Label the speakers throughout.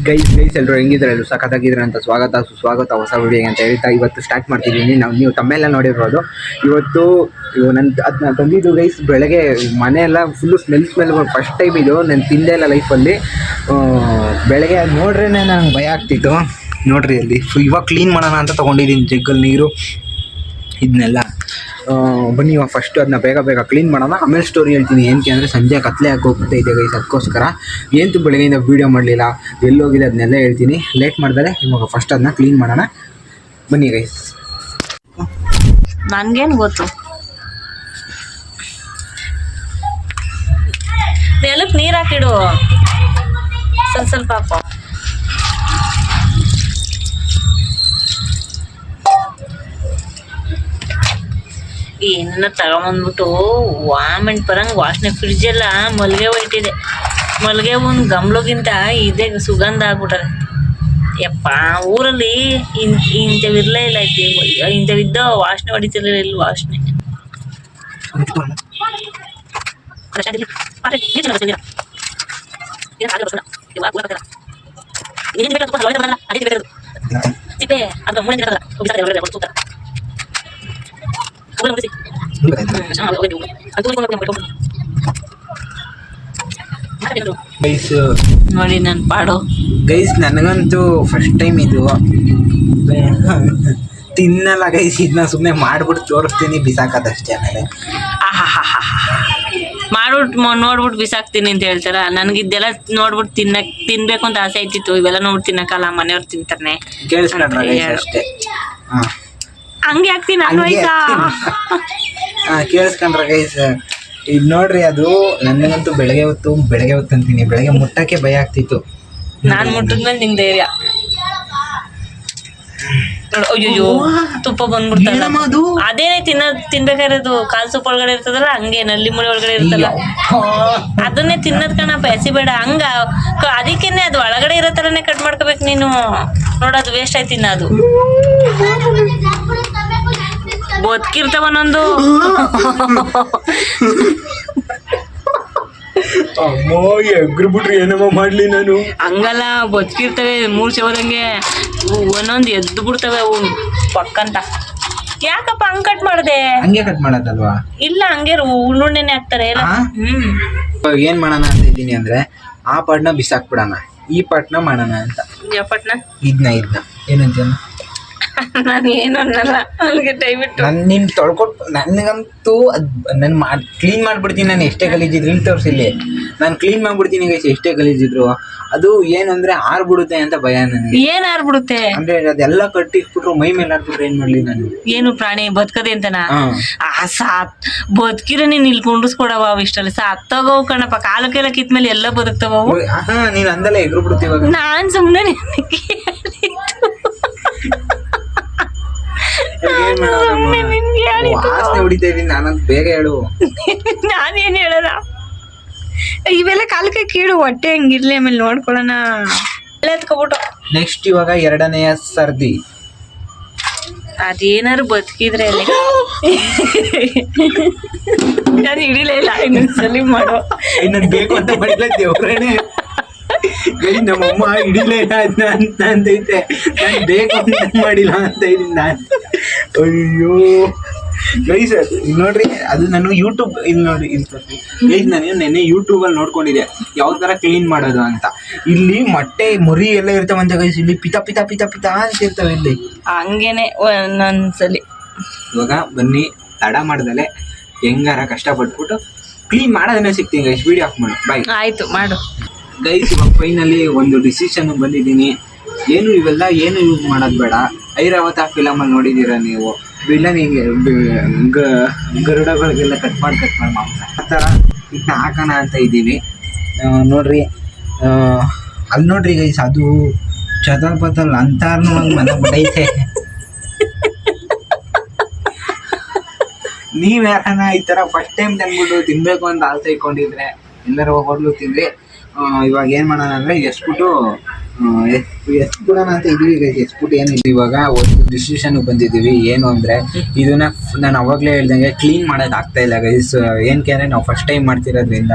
Speaker 1: Guys ಎಲ್ಲರೂ ಹೆಂಗಿದ್ರೆ ಎಲ್ಲರೂ ಸಖತ್ತಾಗಿದ್ರೆ ಅಂತ ಸುಸ್ವಾಗತ ಹೊಸ ವಿಡಿಯೋಗೆ ಅಂತ ಹೇಳ್ತಾ ಇವತ್ತು ಸ್ಟಾರ್ಟ್ ಮಾಡ್ತಿದ್ದೀನಿ. ನೀವು ತಮ್ಮೆಲ್ಲ ನೋಡಿರ್ಬೋದು. ಇವತ್ತು ಅದನ್ನ ತಂದಿದ್ದು ಗೈಸ್ ಬೆಳಗ್ಗೆ ಮನೆಯೆಲ್ಲ ಫುಲ್ಲು ಸ್ಮೆಲ್ ಫಸ್ಟ್ ಟೈಮ್ ಇದು ನಾನು ತಿಂದೇ ಇಲ್ಲ ಲೈಫಲ್ಲಿ. ಬೆಳಗ್ಗೆ ಅದು ನೋಡ್ರೇ ನಂಗೆ ಭಯ ಆಗ್ತಿತ್ತು. ನೋಡ್ರಿ ಅಲ್ಲಿ ಇವಾಗ ಕ್ಲೀನ್ ಮಾಡೋಣ ಅಂತ ತೊಗೊಂಡಿದ್ದೀನಿ ಜಗ್ಗಲ್ಲಿ ನೀರು ಇದನ್ನೆಲ್ಲ. ಬನ್ನಿ ಇವಾಗ ಫಸ್ಟು ಅದನ್ನ ಬೇಗ ಕ್ಲೀನ್ ಮಾಡೋಣ, ಆಮೇಲೆ ಸ್ಟೋರಿ ಹೇಳ್ತೀನಿ. ಏನಕ್ಕೆ ಅಂದರೆ ಸಂಜೆ ಕತ್ಲೆ ಹಾಕೋಗ್ತಾ ಇದೆ ಗೈಸ್, ಅದಕ್ಕೋಸ್ಕರ ಏನು ಬೆಳಗ್ಗೆಯಿಂದ ವೀಡಿಯೋ ಮಾಡಲಿಲ್ಲ, ಎಲ್ಲೋಗಿದೆ ಅದನ್ನೆಲ್ಲ ಹೇಳ್ತೀನಿ. ಲೇಟ್ ಮಾಡಿದರೆ ಇವಾಗ ಫಸ್ಟ್ ಅದನ್ನ ಕ್ಲೀನ್ ಮಾಡೋಣ. ಬನ್ನಿ ಗೈಸ್.
Speaker 2: ನನಗೇನು ಗೊತ್ತು, ನೆಲಕ್ಕೆ ನೀರು ಹಾಕಿಡು, ಸ್ವಲ್ಪ ಹಾಕೋ. ಏನನ್ನ ತಗೊಂಬಂದ್ಬಿಟ್ಟು ವಾಮೆಂಟ್ ಬರಂಗೆ ವಾಸನೆ. ಫ್ರಿಜ್ಜೆಲ್ಲ ಮಲ್ಲಿಗೆ ಹೂವು ಇಟ್ಟಿದೆ. ಮಲ್ಲಿಗೆ ಹೂವಿನ ಗಮ್ಲಗಿಂತ ಇದೇ ಸುಗಂಧ ಆಗ್ಬಿಟ್ಟದೆ. ಯಪ್ಪ ಊರಲ್ಲಿ ಇಂಥವಿರಲೇ ಇಲ್ಲ, ಐತಿ ಇಂಥವಿದ್ದ ವಾಸನೆ ಹೊಡಿತಿರ್ಲಿಲ್ಲ. ಇಲ್ಲಿ ವಾಸನೆ ನೋಡಿ ನನ್ನ ಪಾಡು
Speaker 1: ಗೈಸ್. ನನಗಂತೂ ಫಸ್ಟ್ ಟೈಮ್ ಇದು ತಿನ್ನಲ್ಲ ಗೈಸ್. ಇದನ್ನ ಸುಮ್ಮನೆ ಮಾಡ್ಬಿಟ್ಟು ತೋರಿಸ್ತೀನಿ, ಬಿಸಾಕೋದಷ್ಟೇ. ಆಮೇಲೆ
Speaker 2: ಮಾಡ್ಬಿಟ್ಟು ನೋಡ್ಬಿಟ್ಟು ಬಿಸಾಕ್ತೀನಿ ಅಂತ ಹೇಳ್ತಾರ. ನನಗಿದ್ದೆಲ್ಲ ನೋಡ್ಬಿಟ್ಟು ತಿನ್ಬೇಕು ಅಂತ ಆಸೆ ಆಯ್ತಿತ್ತು. ಇವೆಲ್ಲ ನೋಡ್ಬಿಟ್ಟು ತಿನ್ನಕ್ಕಲ್ಲ, ಮನೆಯವ್ರು ತಿಂತಾನೆ.
Speaker 1: ಕೇಳಿಸ್ಕೊಂಡ್ರೆ ಅಷ್ಟೇ.
Speaker 2: ಹಂಗೆ ಹಾಕ್ತೀನಿ ನಾನು. ಆಯ್ತಾ
Speaker 1: ಕೇಳಿಸ್ಕೊಂಡ್ರೆ ಗೈಸ್, ಇದು ನೋಡ್ರಿ. ಅದು ನನಗಂತೂ ಬೆಳಗ್ಗೆ ಹೊತ್ತು ಅಂತೀನಿ, ಬೆಳಗ್ಗೆ ಮುಟ್ಟಕ್ಕೆ ಭಯ ಆಗ್ತಿತ್ತು.
Speaker 2: ನಾನು ಮುಟ್ಟಿದ್ಮೇಲೆ ನಿಂಗೆ ಧೈರ್ಯ. ಅಯ್ಯೋ ತುಪ್ಪ ಬಂದ್ಬಿಡ್ತಲ್ಲ, ಅದೇನೆ ತಿನ್ಬೇಕಾಗಿರೋದು. ಕಾಲ್ ಸೊಪ್ಪು ಒಳಗಡೆ ಇರ್ತದಲ್ಲ, ಹಂಗೆ ನಲ್ಲಿ ಮುಳಿ ಒಳಗಡೆ ಇರ್ತಲ್ಲ, ಅದನ್ನೇ ತಿನ್ನೋದ್ ಕಣಪ್ಪ. ಎಸಿಬೇಡ ಹಂಗ. ಅದಕ್ಕೇನೆ ಅದು ಒಳಗಡೆ ಇರೋ ಥರನೇ ಕಟ್ ಮಾಡ್ಕೋಬೇಕು ನೀನು. ನೋಡೋದು ವೇಸ್ಟ್ ಆಯ್ತು. ಅದು ಬದುಕಿರ್ತಾವ ಒಂದೊಂದು.
Speaker 1: ಅಮ್ಮೋ ಎಗ್ರು ಬಿಟ್ರಿ ಏನಮ್ಮ ಮಾಡ್ಲಿ ನಾನು.
Speaker 2: ಹಂಗಲ್ಲ, ಬದುಕಿರ್ತವೆ ಮೂರ್ಛೆ ಹೋದಂಗೆ ಒಂದೊಂದು ಎದ್ದು ಬಿಡ್ತವೆ ಅವು ಪಕ್ಕಂತ. ಯಾಕಪ್ಪ ಹಂಗ್ ಕಟ್ ಮಾಡಿದೆ?
Speaker 1: ಹಂಗೆ ಕಟ್ ಮಾಡೋದಲ್ವಾ?
Speaker 2: ಇಲ್ಲ, ಹಂಗೆ ಉಳ್ಳುಣ್ಣೆನೆ ಹಾಕ್ತಾರೆ ಎಲ್ಲ.
Speaker 1: ಏನ್ ಮಾಡೋಣ ಅಂತ ಇದ್ದೀನಿ ಅಂದ್ರೆ, ಆ ಪಾಟ್ನ ಬಿಸಾಕ್ಬಿಡೋಣ, ಈ ಪಾಟ್ನ ಮಾಡೋಣ ಅಂತ.
Speaker 2: ಯಾವ ಪಾಟ್ನ? ಇದನ್ನ
Speaker 1: ಏನಂತ
Speaker 2: ನಾನು ಏನು ಅನ್ನಲ್ಲ. ನನಗೆ ದಯವಿಟ್ಟು
Speaker 1: ನಿನ್ ತೊಳ್ಕೊಟ್ಟು ನನಗಂತೂ ನಾನು ಕ್ಲೀನ್ ಮಾಡ್ಬಿಡ್ತೀನಿ. ನಾನು ಎಷ್ಟೇ ಗಲೀಜಿದ್ರು ಇಲ್ಲಿ ತೋರಿಸಿಲ್ಲಿ ನಾನು ಕ್ಲೀನ್ ಮಾಡ್ಬಿಡ್ತೀನಿ ಗೈಸ್. ಎಷ್ಟೇ ಗಲೀಜಿದ್ರು ಅದು ಏನಂದ್ರೆ ಆರ್ಬಿಡುತ್ತೆ ಅಂತ ಭಯ ನನಗೆ.
Speaker 2: ಏನ್ ಆರ್ಬಿಡುತ್ತೆ ಅಂದ್ರೆ?
Speaker 1: ಅದೆಲ್ಲ ಕಟ್ಟಿಟ್ಬಿಟ್ರು ಮೈ ಮೇಲೆ ಆಡ್ಬಿಟ್ರೆ ಏನ್ ಮಾಡ್ಲಿ ನಾನು?
Speaker 2: ಏನು ಪ್ರಾಣಿ ಬದುಕದೆ ಅಂತನಾ? ಬದುಕಿರೋ ನೀನ್ ಇಲ್ಲಿ ಕುಂಡಿಸ್ಕೊಡವ. ಇಷ್ಟಲ್ಲಿ ಸತ್ತೋಗವು ಕಣಪ್ಪ. ಕಾಲಕ್ಕೆಲ್ಲ ಕಿತ್ಮೇಲೆ ಎಲ್ಲ ಬದುಕ್ತಾವ.
Speaker 1: ನೀನ್ ಅಂದಲ್ಲ ಎಗ್ರು ಬಿಡ್ತೀವಾಗ.
Speaker 2: ನಾನ್ ಸುಮ್ನೆ
Speaker 1: ವಾಸನೆ ಹೊಡಿತಾ ಇದೀನಿ ನಾನಂತ. ಬೇಗ ಹೇಳು.
Speaker 2: ನಾನೇನ್ ಹೇಳಲ್ಲ, ಇವೆಲ್ಲ ಕಾಲಕ್ಕೆ ಕೀಳು. ಹೊಟ್ಟೆ ಹಂಗಿರ್ಲಿ, ಆಮೇಲೆ ನೋಡ್ಕೊಳ್ಳೋಣ. ಎತ್ಕೊಬಿಟ್ಟು
Speaker 1: ನೆಕ್ಸ್ಟ್ ಇವಾಗ ಎರಡನೆಯ ಸರ್ದಿ.
Speaker 2: ಅದೇನಾರು ಬದುಕಿದ್ರೆ ಅಲ್ಲಿ ನಾನು ಹಿಡಿಲೇ ಇಲ್ಲ. ಇನ್ನೊಂದ್ಸಲಿ ಮಾಡೋ
Speaker 1: ಇನ್ನೊಂದು ಬೇಕು ಅಂತ ಮಾಡಿಲ್ಲ ದೇವ್ರೇನೆ. ನಮ್ಮಮ್ಮ ಹಿಡಿಲೇ ಇಲ್ಲ ಅದನ್ನ ಅಂತ ಅಂತೈತೆ. ನಾನು ಬೇಕು ಅಂತ ಮಾಡಿಲ್ಲ ಅಂತ ಇದ್ದೀನಿ ನಾನು. ಅಯ್ಯೋ ಗೈಸ್ ನೋಡ್ರಿ, ಅದು ನಾನು ಯೂಟ್ಯೂಬ್ ಇಲ್ಲಿ ನೋಡಿ ಗೈಸ್, ನಾನು ನೆನ್ನೆ ಯೂಟ್ಯೂಬಲ್ಲಿ ನೋಡ್ಕೊಂಡಿದ್ದೆ ಯಾವ ಥರ ಕ್ಲೀನ್ ಮಾಡೋದು ಅಂತ. ಇಲ್ಲಿ ಮೊಟ್ಟೆ ಮುರಿ ಎಲ್ಲ ಇರ್ತಾವಂತ ಗೈಸ್. ಇಲ್ಲಿ ಪಿತ ಪಿತ ಪಿತ ಪಿತ ಅಂತ ಇರ್ತವೆ ಇಲ್ಲಿ.
Speaker 2: ಹಂಗೇನೆ ಒಂದೊಂದ್ಸಲಿ.
Speaker 1: ಇವಾಗ ಬನ್ನಿ, ತಡ ಮಾಡ್ದಲೆ ಹೆಂಗಾರ ಕಷ್ಟಪಟ್ಬಿಟ್ಟು ಕ್ಲೀನ್ ಮಾಡೋದನ್ನೇ ಸಿಗ್ತೀನಿ ಗೈಸ್. ವಿಡಿಯೋ ಆಫ್ ಮಾಡಿ ಬಾಯ್.
Speaker 2: ಆಯ್ತು ಮಾಡು
Speaker 1: ಗೈಸ್. ಇವಾಗ ಫೈನಲಿ ಒಂದು ಡಿಸಿಷನ್ ಬಂದಿದ್ದೀನಿ. ಇವೆಲ್ಲ ಏನು ಯೂಸ್ ಮಾಡೋದು ಬೇಡ. ಐರಾವತ ಫಿಲಮಲ್ಲಿ ನೋಡಿದ್ದೀರಾ ನೀವು, ವಿಲನಿಗೆ ಗರುಡಗಳಿಗೆಲ್ಲ ಕಟ್ ಮಾಡಿ ಮಾಂಸ ಆ ಥರ ಇದನ್ನ ಹಾಕೋಣ ಅಂತ ಇದ್ದೀವಿ. ನೋಡ್ರಿ ಅಲ್ಲಿ ನೋಡ್ರಿ ಗೈಸ್, ಅದು ಚದಲ್ ಪತಲ್ ಅಂತಾರ್ನು ಒಂದು ಮನೆ ಬಿಡೈತೆ. ನೀವು ಯಾರನ ಈ ಥರ ಫಸ್ಟ್ ಟೈಮ್ ತಂದ್ಬಿಟ್ಟು ತಿನ್ನಬೇಕು ಅಂತ ಆಸೆ ಇಟ್ಕೊಂಡಿದ್ರೆ ಎಲ್ಲರೂ ಹೋಗ್ಲು ತಿಂದ್ರಿ. ಇವಾಗ ಏನು ಮಾಡೋಣ ಅಂದರೆ ಎಸ್ಬಿಟ್ಟು ಎಸ್ಬಿಡೋಣ ಅಂತ ಇದೀವಿ ಗೈಸ್. ಎಸ್ಬಿಟ್ಟು ಏನು ಇವಾಗ ಒಂದು ಡಿಸಿಷನ್ ಬಂದಿದ್ದೀವಿ. ಏನು ಅಂದರೆ ಇದನ್ನ ನಾನು ಅವಾಗಲೇ ಹೇಳ್ದಂಗೆ ಕ್ಲೀನ್ ಮಾಡೋಕೆ ಆಗ್ತಾ ಇಲ್ಲ ಗೈಸ್. ಏನಕ್ಕೆ ಅಂದರೆ ನಾವು ಫಸ್ಟ್ ಟೈಮ್ ಮಾಡ್ತಿರೋದ್ರಿಂದ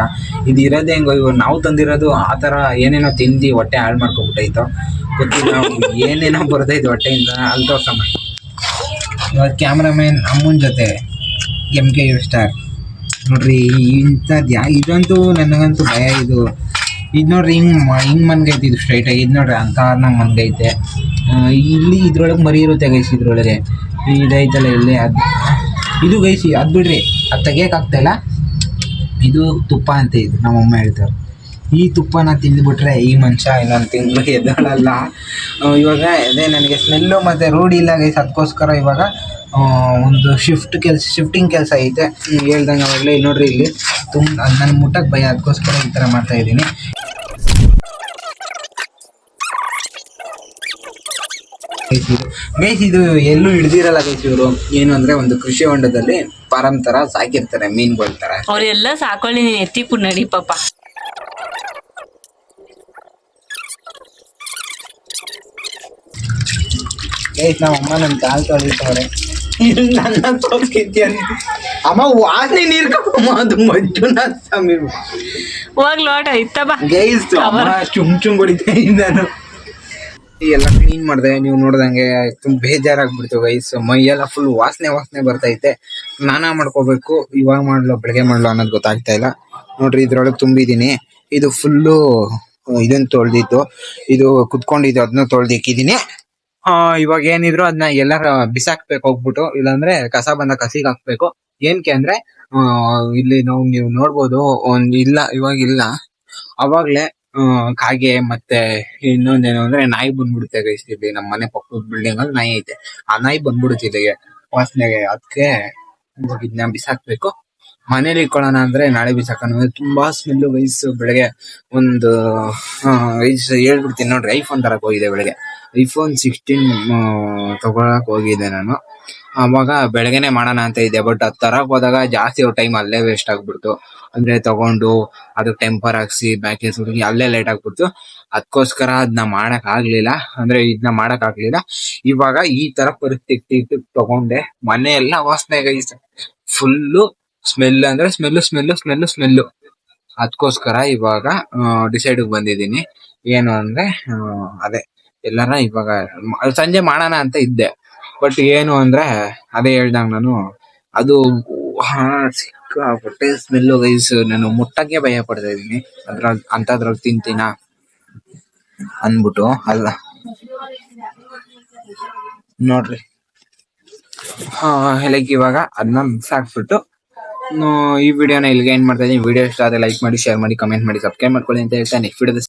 Speaker 1: ಇದು ಇರೋದೇ ಹೆಂಗೋ ಇವಾಗ ನಾವು ತಂದಿರೋದು ಆ ಥರ ಏನೇನೋ ತಿಂದು ಹೊಟ್ಟೆ ಹಾಳು ಮಾಡ್ಕೊಬಿಟ್ಟೈತೋ ಗೊತ್ತಿಲ್ಲ. ಏನೇನೋ ಬರ್ತೈತೆ ಹೊಟ್ಟೆಯಿಂದ ಅಲ್ಲಿ ತೋರ್ಸಮ್ಮ. ಇವಾಗ ಕ್ಯಾಮ್ರಾಮನ್ ಅಮ್ಮನ ಜೊತೆ MK ಸ್ಟಾರ್ ನೋಡ್ರಿ. ಇಂಥದ್ದು ಇದಂತೂ ನನಗಂತೂ ಭಯ. ಇದು ನೋಡ್ರಿ ಹಿಂಗೆ ಮನ್ಗೈತೆ. ಇದು ಸ್ಟ್ರೈಟಾಗಿ ಇದು ನೋಡ್ರಿ ಅಂತ ನಂಗೆ ಮನ್ಗೈತೆ. ಇಲ್ಲಿ ಇದ್ರೊಳಗೆ ಮರಿ ಇರುತ್ತೆ ಗೈಸ್. ಇದ್ರೊಳಗೆ ಇದೈತಲ್ಲ ಇಲ್ಲಿ ಇದು ಗೈಸ್. ಅದು ಬಿಡ್ರಿ, ಅದು ತೆಗಿಯೋಕ್ಕಾಗ್ತಾಯಿಲ್ಲ. ಇದು ತುಪ್ಪ ಅಂತ ಇದು ನಮ್ಮಮ್ಮ ಹೇಳ್ತಾರೆ. ಈ ತುಪ್ಪನ ತಿಂದುಬಿಟ್ರೆ ಈ ಮನುಷ್ಯ ಇನ್ನೊಂದು ತಿಂಗಳು ಎದ್ದೇಳಲ್ಲ. ಇವಾಗ ಅದೇ ನನಗೆ ಸ್ಮೆಲ್ಲು ಮತ್ತು ರೂಢಿ ಇಲ್ಲ ಗೈಸ್. ಅದಕ್ಕೋಸ್ಕರ ಇವಾಗ ಒಂದು ಶಿಫ್ಟಿಂಗ್ ಕೆಲಸ ಐತೆ. ಹೇಳ್ದಂಗೆ ಅವಾಗಲೇ ಇಲ್ಲಿ ನೋಡ್ರಿ, ಇಲ್ಲಿ ನನ್ನ ಮುಟ್ಟಕ್ಕೆ ಭಯ. ಅದಕ್ಕೋಸ್ಕರ ಈ ಥರ ಮಾಡ್ತಾಯಿದ್ದೀನಿ ಗೈಸ್. ಇದು ಎಲ್ಲೂ ಹಿಡ್ದಿರಲ್ಲ ಗೈಸ್. ಇವರು ಏನು ಅಂದರೆ ಒಂದು ಕೃಷಿ ಹೊಂಡದಲ್ಲಿ ಫಾರಂ ಥರ ಸಾಕಿರ್ತಾರೆ ಮೀನುಗಳ ಥರ.
Speaker 2: ಅವ್ರೆಲ್ಲ ಸಾಕೊಳ್ಳಿ, ನೀನು ಎತ್ತಿಪು ನಡಿ ಪಾಪ.
Speaker 1: ಗೈಸ್ ನಮ್ಮ ಅಮ್ಮ ನನ್ನ ಕಾಲು ತೊಳಿತವ್ರೆ. ನನ್ನ ತೋರಿಸ್ಕಿದ್ಯ ಅಮ್ಮ, ವಾಸನೆ ನೀರು ಕಪ್ಪಮ್ಮ. ಅದು ಮಂಜುನ ಸಮೀರ್
Speaker 2: ಹೋಗ್ ಲೋಟ ಇತ್ತ ಬಾ
Speaker 1: ಗೈಸ್. ಅಮ್ಮ ಚುಮ್ ಹೊಡಿತಾ ನಾನು ಎಲ್ಲ ಕ್ಲೀನ್ ಮಾಡಿದೆ. ನೀವು ನೋಡ್ದಂಗೆ ತುಂಬ ಬೇಜಾರಾಗ್ಬಿಡ್ತು ಗೈಸ್. ಮೈಯೆಲ್ಲ ಫುಲ್ ವಾಸನೆ ಬರ್ತೈತೆ. ಸ್ನಾನ ಮಾಡ್ಕೋಬೇಕು. ಇವಾಗ ಮಾಡ್ಲೋ ಬೆಳಗ್ಗೆ ಮಾಡ್ಲೋ ಅನ್ನೋದು ಗೊತ್ತಾಗ್ತಾ ಇಲ್ಲ. ನೋಡ್ರಿ ಇದ್ರೊಳಗೆ ತುಂಬಿದ್ದೀನಿ. ಇದು ಫುಲ್ಲು ಇದನ್ನು ತೊಳೆದಿತ್ತು. ಇದು ಕುತ್ಕೊಂಡಿದ್ದು ಅದನ್ನ ತೊಳೆದಿಕ್ಕಿದ್ದೀನಿ. ಇವಾಗ ಏನಿದ್ರು ಅದನ್ನ ಎಲ್ಲ ಬಿಸಾಕ್ಬೇಕು ಹೋಗ್ಬಿಟ್ಟು. ಇಲ್ಲಾಂದ್ರೆ ಕಸ ಬಂದ ಕಸಿಗೆ ಹಾಕ್ಬೇಕು. ಏನಕ್ಕೆ ಅಂದ್ರೆ ಇಲ್ಲಿ ನೀವು ನೋಡ್ಬೋದು ಇಲ್ಲ ಇವಾಗ ಇಲ್ಲ. ಅವಾಗ್ಲೇ ಕಾಗೆ ಮತ್ತೆ ಇನ್ನೊಂದೇನು ಅಂದ್ರೆ ನಾಯಿ ಬಂದ್ಬಿಡುತ್ತೆ ಗೈಸ್. ಇಲ್ಲಿ ನಮ್ಮ ಮನೆ ಪಕ್ಕದ ಬಿಲ್ಡಿಂಗ್ ಅಲ್ಲಿ ನಾಯಿ ಐತೆ. ಆ ನಾಯಿ ಬಂದ್ಬಿಡುತ್ತೆ ಇಲ್ಲಿಗೆ ವಾಸನೆಗೆ. ಅದಕ್ಕೆ ಇವಾಗ ಇದನ್ನ ಬಿಸಾಕ್ಬೇಕು. ಮನೇಲಿ ಇಟ್ಕೊಳ್ಳೋಣ ಅಂದ್ರೆ ನಾಳೆ ಬಿಸಾಕೋಣ. ತುಂಬಾ ಸ್ಮೆಲ್ಲು ಗೈಸ್. ಬೆಳಗ್ಗೆ ಒಂದು ಹೇಳ್ಬಿಡ್ತೀನಿ ನೋಡ್ರಿ. ಐಫೋನ್ ತರಕ್ ಹೋಗಿದೆ ಬೆಳಗ್ಗೆ. iPhone 16 ತಗೊಳಕ್ ಹೋಗಿದ್ದೆ ನಾನು. ಅವಾಗ ಬೆಳಗ್ಗೆನೆ ಮಾಡೋಣ ಅಂತ ಇದ್ದೆ. ಬಟ್ ಅದು ತರಕ್ ಹೋದಾಗ ಜಾಸ್ತಿ ಟೈಮ್ ಅಲ್ಲೇ ವೇಸ್ಟ್ ಆಗ್ಬಿಡ್ತು. ಅಂದ್ರೆ ತಗೊಂಡು ಅದಕ್ಕೆ ಟೆಂಪರ್ ಹಾಕ್ಸಿ ಬ್ಯಾಕೆ ಸುಡುಗಿ ಅಲ್ಲೇ ಲೇಟ್ ಆಗ್ಬಿಡ್ತು. ಅದಕ್ಕೋಸ್ಕರ ಅದನ್ನ ಮಾಡಕ್ ಆಗ್ಲಿಲ್ಲ. ಇದನ್ನ ಮಾಡಕ್ ಆಗ್ಲಿಲ್ಲ. ಇವಾಗ ಈ ತರ ಪರಿಸ್ಥಿತಿ ತಗೊಂಡೆ. ಮನೆ ಎಲ್ಲ ವಾಸನೆ ಗೈಸ್. ಫುಲ್ಲು ಸ್ಮೆಲ್ ಅಂದ್ರೆ ಸ್ಮೆಲ್ಲು. ಅದಕ್ಕೋಸ್ಕರ ಇವಾಗ ಡಿಸೈಡ್ ಬಂದಿದ್ದೀನಿ. ಏನು ಅಂದ್ರೆ ಅದೇ ಎಲ್ಲಾರ ಇವಾಗ ಸಂಜೆ ಮಾಡೋಣ ಅಂತ ಇದ್ದೆ. ಬಟ್ ಏನು ಅಂದ್ರೆ ಅದೇ ಹೇಳ್ದಂಗ ನಾನು ಅದು ಸಿಕ್ಕಾಪಟ್ಟೆ ಸ್ಮೆಲ್ಲು ಗೈಸ್. ನಾನು ಮುಟ್ಟಕ್ಕೆ ಭಯ ಪಡ್ತಾ ಇದೀನಿ. ಅಂತದ್ರಲ್ಲಿ ತಿಂತೀನ ಅಂದ್ಬಿಟ್ಟು ಅಲ್ಲ ನೋಡ್ರಿ. ಲೈಕ್ ಇವಾಗ ಅದನ್ನ ಮಿಕ್ಸ್ ಹಾಕ್ಬಿಟ್ಟು ಈ ವಿಡಿಯೋನ ಇಲ್ಲಿಗೆ ಏನ್ ಮಾಡ್ತಾ ಇದೀನಿ. ವಿಡಿಯೋ ಇಷ್ಟ ಆದ್ರೆ ಲೈಕ್ ಮಾಡಿ, ಶೇರ್ ಮಾಡಿ, ಕಮೆಂಟ್ ಮಾಡಿ, ಸಬ್ಸ್ಕ್ರೈಬ್ ಮಾಡ್ಕೊಳ್ಳಿ ಅಂತ ಹೇಳ್ತಾ ನೆಕ್ಸ್ಟ್ ವಿಡಿಯೋದ